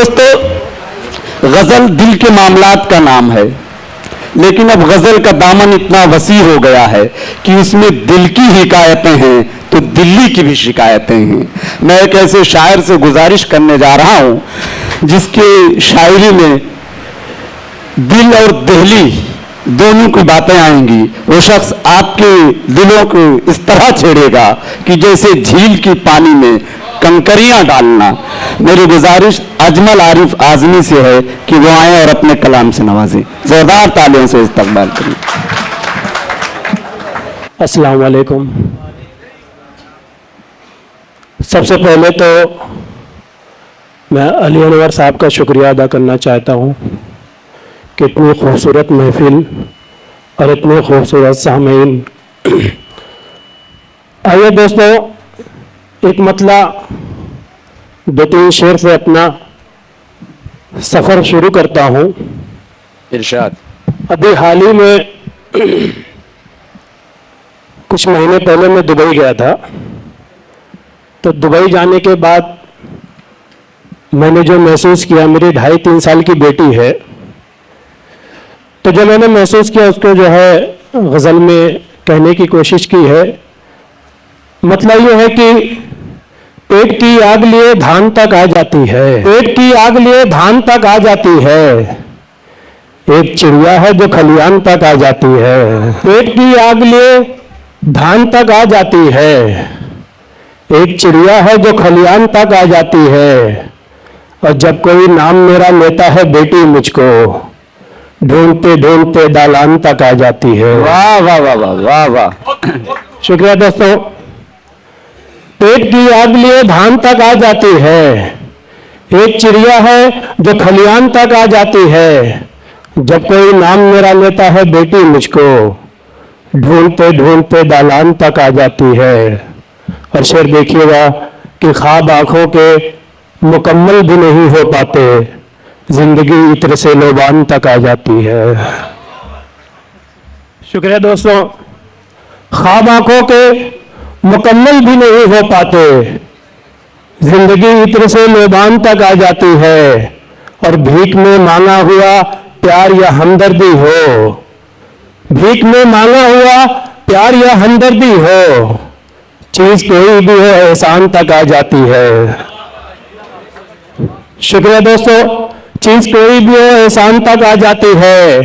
दोस्तों, गजल दिल के मामलात का नाम है, लेकिन अब गजल का दामन इतना वसी हो गया है कि उसमें दिल की हिकायतें हैं तो दिल्ली की भी शिकायतें हैं। मैं एक ऐसे शायर से गुजारिश करने जा रहा हूं जिसके शायरी में दिल और दिल्ली दोनों की बातें आएंगी। वो शख्स आपके दिलों को इस तरह छेड़ेगा कि जैसे झील की पानी में कंकरियां डालना। मेरी गुजारिश अजमल आरिफ आजमी से है कि वो आए और अपने कलाम से नवाजें। जोरदार तालियों से इस्तकबाल करें। अस्सलाम वालेकुम। सबसे पहले तो मैं अली अनवर साहब का शुक्रिया अदा करना चाहता हूँ कि इतनी खूबसूरत महफिल और इतने खूबसूरत सामीन। आइए दोस्तों, एक मतला दो तीन शेर से अपना सफ़र शुरू करता हूँ। इरशाद। अभी हाल ही में कुछ महीने पहले मैं दुबई गया था। तो दुबई जाने के बाद मैंने जो महसूस किया, मेरी 2.5-3 साल की बेटी है, तो जो मैंने महसूस किया उसको जो है गज़ल में कहने की कोशिश की है। मतलब ये है कि पेट की आग लिए धान तक आ जाती है, पेट की आग लिए धान तक आ जाती है, एक चिड़िया है जो खलियान तक आ जाती है। पेट की आग लिए धान तक आ जाती है, एक चिड़िया है जो खलियान तक आ जाती है, और जब कोई नाम मेरा लेता है बेटी मुझको ढूंढते ढूंढते दालान तक आ जाती है। वाह वाह वाह वाह वाह वाह। शुक्रिया दोस्तों। पेट की आग लिए धान तक आ जाती है, एक चिड़िया है जो खलियान तक आ जाती है, जब कोई नाम मेरा लेता है बेटी मुझको ढूंढते ढूंढते दालान तक आ जाती है। और शेर देखिएगा कि ख्वाब आंखों के मुकम्मल भी नहीं हो पाते, जिंदगी इत्र से लोबान तक आ जाती है। शुक्रिया दोस्तों। ख्वाब आंखों के मुकम्मल भी नहीं हो पाते, जिंदगी इत्र से लोबान तक आ जाती है, और भीख में मांगा हुआ प्यार या हमदर्दी हो, भीख में मांगा हुआ प्यार या हमदर्दी हो, चीज कोई भी हो एहसान तक आ जाती है। शुक्रिया दोस्तों। चीज कोई भी हो एहसान तक आ जाती है,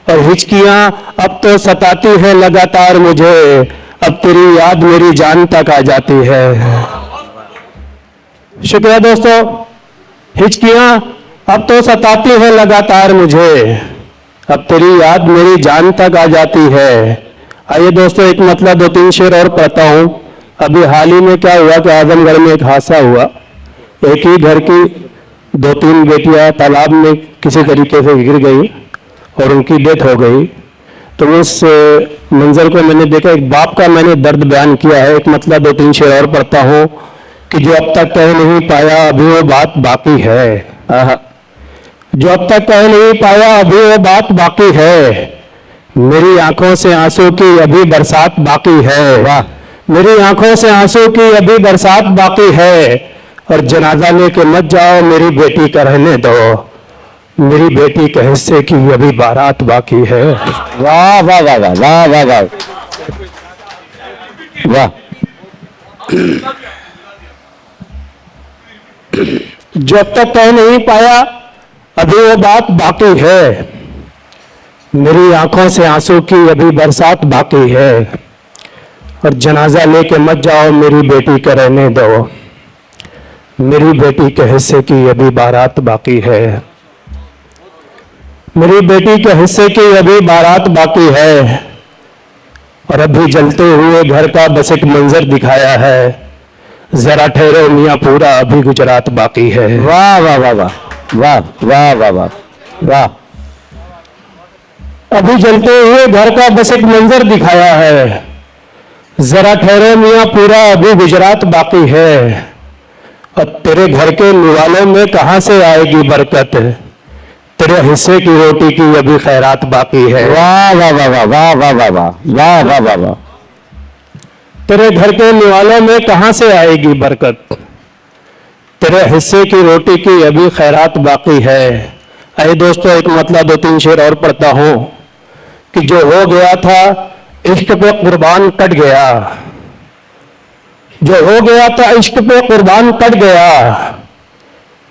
और हिचकियां अब तो सताती है लगातार मुझे, अब तेरी याद मेरी जान तक आ जाती है। शुक्रिया दोस्तों। हिचकियां अब तो सताती है लगातार मुझे, अब तेरी याद मेरी जान तक आ जाती है। आइए दोस्तों, एक मतलब 2-3 शेर और पढ़ता हूं। अभी हाल ही में क्या हुआ कि आजमगढ़ में एक हादसा हुआ। एक ही घर की 2-3 बेटियां तालाब में किसी तरीके से गिर गई और उनकी डेथ हो गई। तो उस मंजर को मैंने देखा, एक बाप का मैंने दर्द बयान किया है। एक मतलब 2-3 शेर और पढ़ता हूँ कि जो अब तक कह नहीं पाया अभी वो बात बाकी है। जो अब तक कह नहीं पाया अभी वो बात बाकी है, मेरी आंखों से आंसू की अभी बरसात बाकी है। वाह। मेरी आंखों से आंसू की अभी बरसात बाकी है, और जनाजा लेके मत जाओ मेरी बेटी का रहने दो, मेरी बेटी के हिस्से की अभी बारात बाकी है। वाह वाह वाह वाह वाह वाह वाह वाह। जो अब तक कह नहीं पाया अभी वो बात बाकी है, मेरी आंखों से आंसू की अभी बरसात बाकी है, और जनाजा लेके मत जाओ मेरी बेटी का रहने दो, मेरी बेटी के हिस्से की अभी बारात बाकी है। मेरी बेटी के हिस्से की अभी बारात बाकी है, और अभी जलते हुए घर का बस एक मंजर दिखाया है, जरा ठहरो मियाँ पूरा अभी गुजरात बाकी है। वाह वाह वाह वाह वाह वाह वाह वाह वाह। अभी जलते हुए घर का बस एक मंजर दिखाया है, जरा ठहरो मियाँ पूरा अभी गुजरात बाकी है, और तेरे घर के निवालों में कहां से आएगी बरकत, तेरे हिस्से की रोटी की अभी खैरात बाकी है। वाह वाह वाह वाह वाह वाह वाह वाह वाह वाह वाह वाह। तेरे घर के निवालों में कहां से आएगी बरकत, तेरे हिस्से की रोटी की अभी खैरात बाकी है। आइए दोस्तों, एक मतलब दो तीन शेर और पढ़ता हूँ कि जो हो गया था इश्क पे कुर्बान कट गया, जो हो गया था इश्क पे कुर्बान कट गया,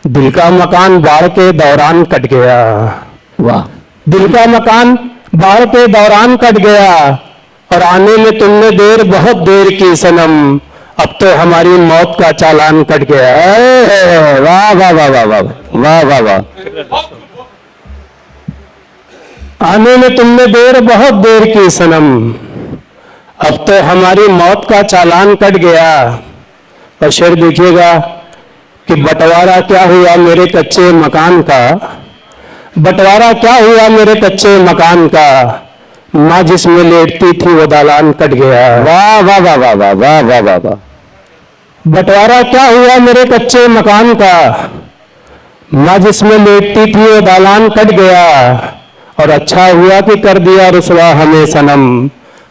दिल का मकान बाढ़ के दौरान कट गया। वाह। दिल का मकान बाढ़ के दौरान कट गया, और आने में तुमने देर बहुत देर की सनम, अब तो हमारी मौत का चालान कट गया। वाह वाह वाह वाह वाह वाह वाह वाह। आने में तुमने देर बहुत देर की सनम, अब तो हमारी मौत का चालान कट गया। और शेर देखिएगा कि बंटवारा क्या हुआ मेरे कच्चे मकान का, बंटवारा क्या हुआ मेरे कच्चे मकान का, माँ जिसमें लेटती थी वो दालान कट गया। वाह वाह वाह वाह वाह वाह वाह वाह वाह। बंटवारा क्या हुआ मेरे कच्चे मकान का, माँ जिसमें लेटती थी वो दालान कट गया। और अच्छा हुआ कि कर दिया रुसवा हमें सनम,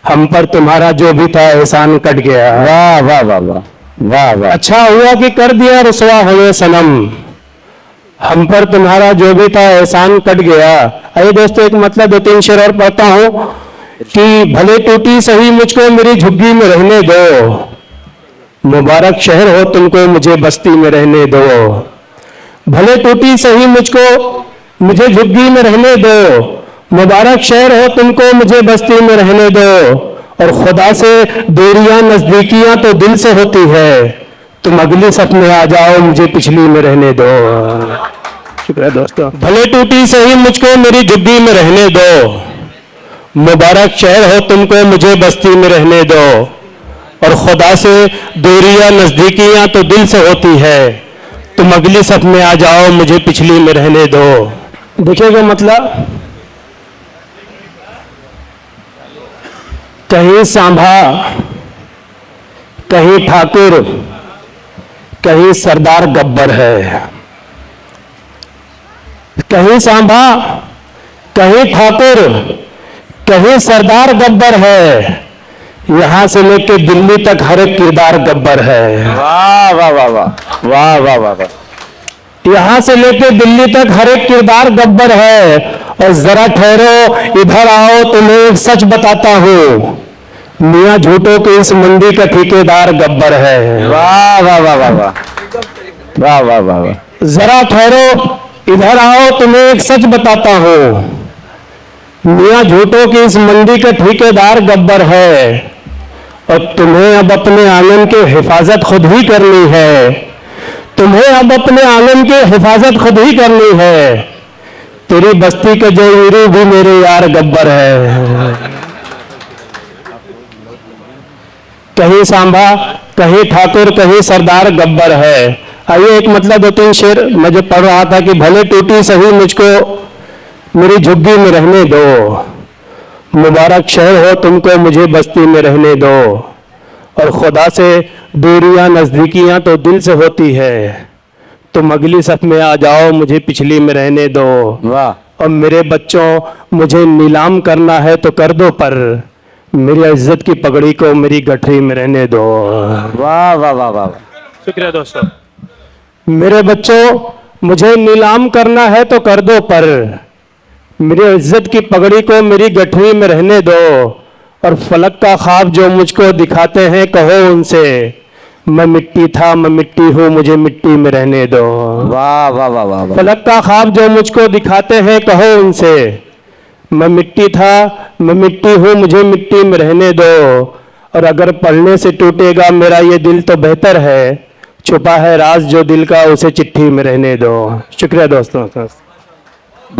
हम पर तुम्हारा जो भी था एहसान कट गया। वाह वाह वाह वाह वाह वाह। अच्छा हुआ कि कर दिया रुसवा हमें सनम, हम पर तुम्हारा जो भी था एहसान कट गया। आइए दोस्तों, एक मतलब दो तीन शेर और पढ़ता हूँ कि भले टूटी सही मुझको मेरी झुग्गी में रहने दो, मुबारक शहर हो तुमको मुझे बस्ती में रहने दो। भले टूटी सही मुझको मुझे झुग्गी में रहने दो, मुबारक शहर हो तुमको मुझे बस्ती में रहने दो। और खुदा से दूरियां नजदीकियां तो दिल से होती है, तुम अगली सफ में आ जाओ मुझे पिछली में रहने दो। शुक्रिया दोस्तों। भले टूटी सही मुझको मेरी झुग्गी में रहने दो, मुबारक शहर हो तुमको मुझे बस्ती में रहने दो। और खुदा से दूरियां नजदीकियां तो दिल से होती है, तुम अगली सफ में आ जाओ मुझे पिछली में रहने दो। देखिएगा मतलब, कहीं सांभा, कहीं ठाकुर, कहीं सरदार गब्बर है। कहीं सांभा, कहीं ठाकुर, कहीं सरदार गब्बर है, यहां से लेके दिल्ली तक हर एक किरदार गब्बर है। वाह वाह वाह वाह वाह वाह वाह वाह। यहां से लेके दिल्ली तक हर एक किरदार गब्बर है। और जरा ठहरो इधर आओ तुम्हें एक सच बताता हूँ, मियाँ झूठों के इस मंडी का ठेकेदार गब्बर है। वाह वाह वाह वाह वाह वाह वाह वाह वाह। जरा ठहरो इधर आओ तुम्हें एक सच बताता हूँ, मियाँ झूठों की इस मंडी का ठेकेदार गब्बर है। और तुम्हें अब अपने आंगन की हिफाजत खुद ही करनी है, तुम्हें अब अपने आंगन की हिफाजत खुद ही करनी है। तेरी बस्ती के जो वीरू भी मेरे यार गब्बर है। कहीं सांभा, कहीं ठाकुर, कहीं सरदार गब्बर है। आइए एक मतलब दो तीन शेर मैं जो पढ़ रहा था कि भले टूटी सही मुझको मेरी झुग्गी में रहने दो, मुबारक शहर हो तुमको मुझे बस्ती में रहने दो। और खुदा से दूरियां नजदीकियां तो दिल से होती है, तुम अगली सफ में आ जाओ मुझे पिछली में रहने दो। वाह। और मेरे बच्चों मुझे नीलाम करना है तो कर दो, पर मेरी इज्जत की पगड़ी को मेरी गठरी में रहने दो। वाह वाह वाह वाह। शुक्रिया दोस्तों। मेरे बच्चों मुझे नीलाम करना है तो कर दो, पर मेरी इज्जत की पगड़ी को मेरी गठरी में रहने दो। और फलक का ख्वाब जो मुझको दिखाते हैं कहो उनसे, मैं मिट्टी था मैं मिट्टी हूँ मुझे मिट्टी में रहने दो। वाह वाह वाह वाह वाह। फलक का ख्वाब जो मुझको दिखाते हैं कहो उनसे, मैं मिट्टी था मैं मिट्टी हूँ मुझे मिट्टी में रहने दो। और अगर पढ़ने से टूटेगा मेरा ये दिल तो बेहतर है, छुपा है राज जो दिल का उसे चिट्ठी में रहने दो। शुक्रिया दोस्तों।